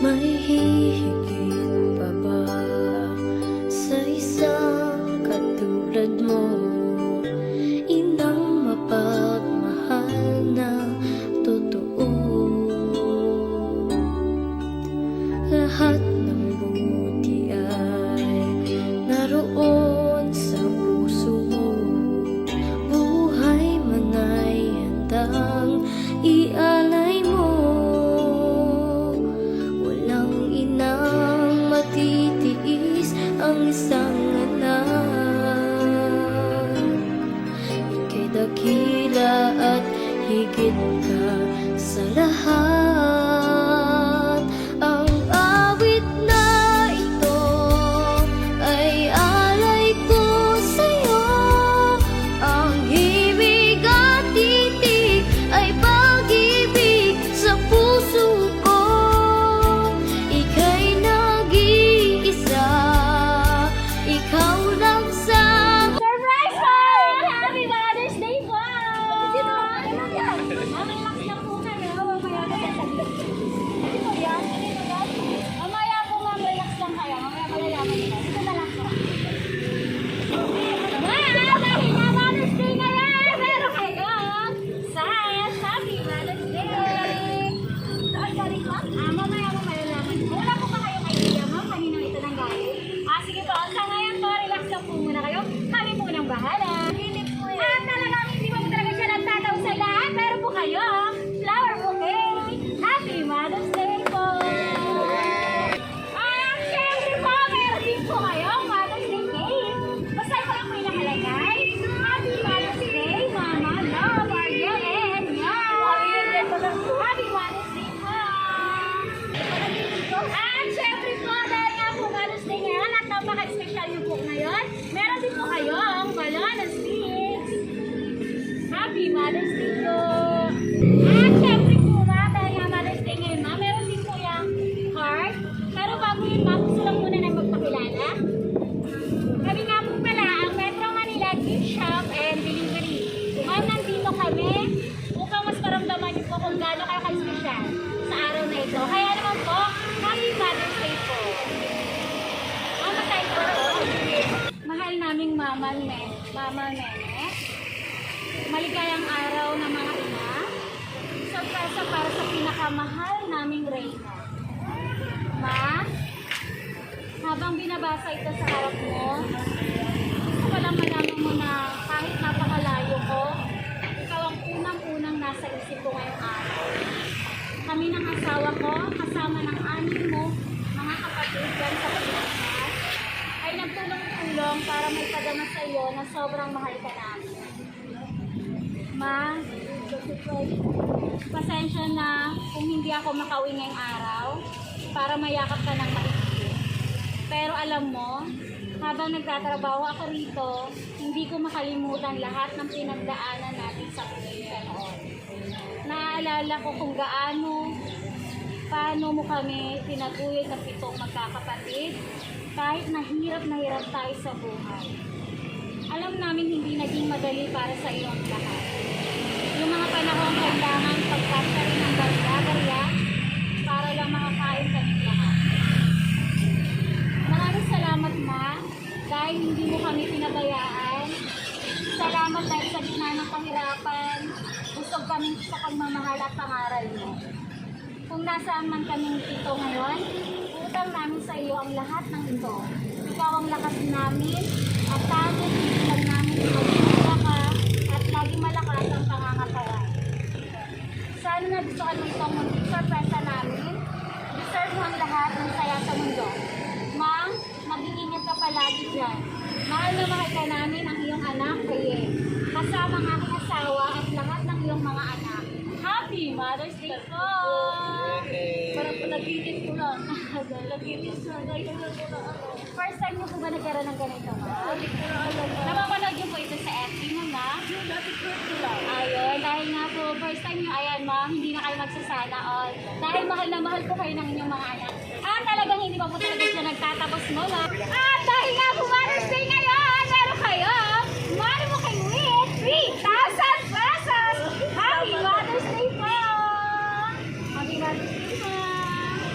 May hihigit pa ba sa isang katulad mo? Inang mapagmahal na totoo. Lahat ng buti ay naroon sa puso mo. Buhay man ay handang ialay mo. Walang inang matitiis ang isang anak. Ika'y dakila at higit ka sa lahat. Ang awit na ito ay alay ko sa'yo. Ang himig at titig ay pag-ibig sa puso ko. Ika'y nag-iisa, ikaw lang sa Surprise po! Happy Mother's Day po! Relax lang po kami. Mamaya po yan. Dito yan? Mamaya po ma'am, relax lang kayo. Mamaya malalaman nila. Dito na lang po. Dahil na Mother's Day ngayon, meron kayo sa Happy Mother's Day! Sorry po. Mamaya po malalaman. Wala po ba kayong idea ma'am? Kanino ito nang galing? Sige po. Sa ngayon po, relax lang po muna kayo. Kami po nang bahala. Talagang hindi mo talaga siya nagtataw sa lahat. Pero po kayo, flower bouquet. Happy Mother's Day po! Siyempre po, meron din po kayong Mother's Day cake. Basta ito lang po yung nakalagay. Happy Mother's Day, Mama, Love, Ariel, and Yan. Happy Mother's Day po! Siyempre po, dahil nga po Mother's Day ngayon at napaka-special yung po ngayon, meron din po kayong balon and sticks. Happy Mother's Day po! Siyempre po ma'am, dahil nga Mother's Day ngayon ma'am, meron din po yung heart. Pero bago yun ma'am, gusto lang muna na magpakilala. Kami nga po pala ang Metro Manila Gift Shop and Delivery. Ma'am, nandito kami upang mas maramdaman niyo po kung gaano kayo ka-special sa araw na ito. Kaya naman po, Happy Mother's Day po! Mama tayo po. Mahal naming Mama Nene. Maligayang araw ng mga ina. Sorpresa para sa pinakamahal naming Reyna. Ma, habang binabasa ito sa harap mo, gusto ko lang malaman mo na kahit napakalayo ko, ikaw ang unang-unang nasa isip ko ngayong araw. Kami ng asawa ko, kasama ng anim mo, mga kapatid dyan sa Pilipinas, ay nagtulong-tulong para may padama sa iyo na sobrang mahal ka namin. Ma, pasensya na kung hindi ako makauwi ngayong araw para mayakap ka ng maigit. Pero alam mo, habang nagtatrabaho ako rito, hindi ko makalimutan lahat ng pinagdaanan natin sa Pilipinas noon. Naaalala ko kung paano mo kami tinaguyod ng 7 magkakapatid, kahit nahirap tayo sa buhay. Alam namin hindi naging madali para sa iyong lahat. Yung mga panahon kailangan pagkasya rin ng barya-barya para lang makakain kami lahat. Maraming salamat ma, dahil hindi mo kami pinabayaan. Salamat dahil sa gitna ng kahirapan, busog kami sa pagmamahal at pangaral mo. Kung nasaan man kaming ito ngayon, utang namin sa iyo ang lahat ng ito. Ikaw ang lakas namin at tanging lang namin magsimula ka at laging malakas ang pangangatawan. Sana nagustuhan mo itong munting sorpresa namin. Deserve mo ang lahat ng saya sa mundo. Ma'am, mag-iingat ka palagi dyan. Mahal na mahal ka namin ang iyong anak, Kayen. Kasama ang aking asawa at lahat ng iyong mga anak. Happy Mother's Day po! Parang palagitin ko lang. Palagitin ko lang. First time niyo po ba nagkaroon ng ganito, ma'am? Napapanood niyo po ito sa FB mo, ma'am? Ayun, dahil nga po, first time niyo, ayan, ma'am, hindi na kayo magsasana all. Dahil mahal na mahal po kayo ng inyong mga anak. Talagang hindi pa po talaga siya nagtatapos mo, ma'am. Dahil nga po Mother's Day ngayon, meron kayo, mari mo kayo with 3,000 pesos! Happy Mother's Day po! Happy Mother's Day, ma'am!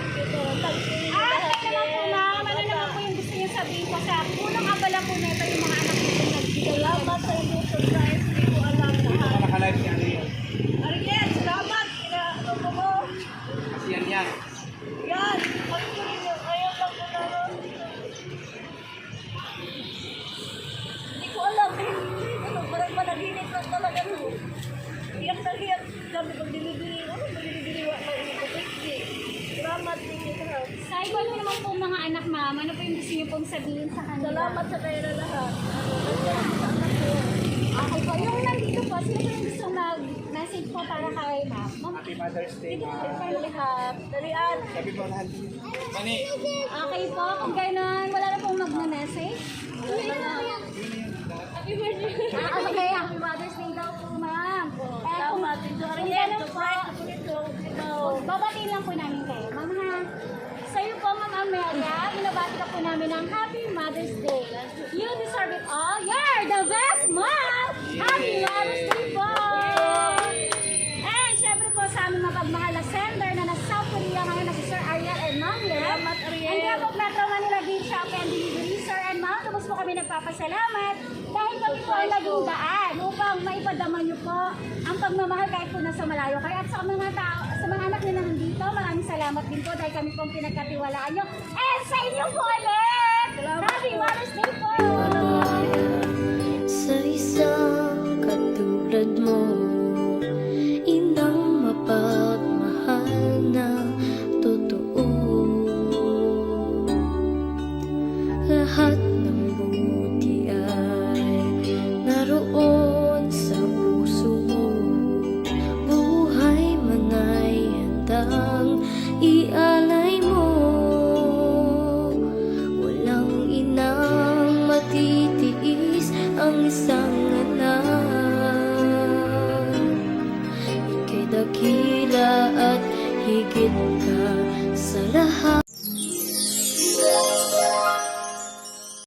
alam po nito yung mga anak nito nagbigay. Salamat sa inyong surprise. Hindi ko alam lahat. Nakalive si Ariel. Ariel, salamat. Ano mo? Kasi yan. Yan. Ano ko rin yun? Ayaw lang ko na ron. Hindi ko alam. Ano, parang managinip lang talaga no. Iyak na iyak. Sabi ko, dilibili. Ano, dilibili. Wala ko ito. Salamat din ito. Sa iba niyo naman po mga anak ma'am, ano po yung gusto niyo pong sabihin sa kanila? Salamat sa kayo na lahat. Ano, nandiyan sa anak ko. Okay po, yung nandito po, sino po yung gusto mag-message po para kay ma'am? Ma'am, Happy Mother's Day, Dito ma. ko kayo lahat. Dalian. Sabi mo lahat. Mani. okay po, kung gano'n, wala na pong mag-message? Happy birthday. Okay, Happy Mother's Day daw po ma'am. Salamat din sa kung Ariel. gano'n po, Surprise ako nito. Ikaw. babatiin lang po namin kayo, ma'am ha. Sa'yo po, Ma'am Amelia, binabati ka po namin ng Happy Mother's Day. You deserve it all. You're the best mom! Happy Mother's Day po! And syempre po sa aming mapagmahal na sender na nasa South Korea ngayon na si Sir Ariel and Ma'am Yen. Salamat, Ariel. And kaya po Metro Manila Gift Shop and Delivery, Sir and Ma'am, tapos po kami nagpapasalamat dahil kami po ang naging daan upang maipadama niyo po ang pagmamahal kahit po nasa malayo kayo. At sa mga tao, sa mga anak nila nandito, maraming salamat din po dahil kami po ang pinagkatiwalaan niyo. And sa inyo po ulit! Happy Mother's Day po! sa isang katulad mo, inang mapagmahal na totoo. Lahat ng buti ay naroon sa puso mo. Buhay man ay handang ialay mo. Walang inang matitiis ang isang anak. Ika'y dakila at higit ka sa lahat.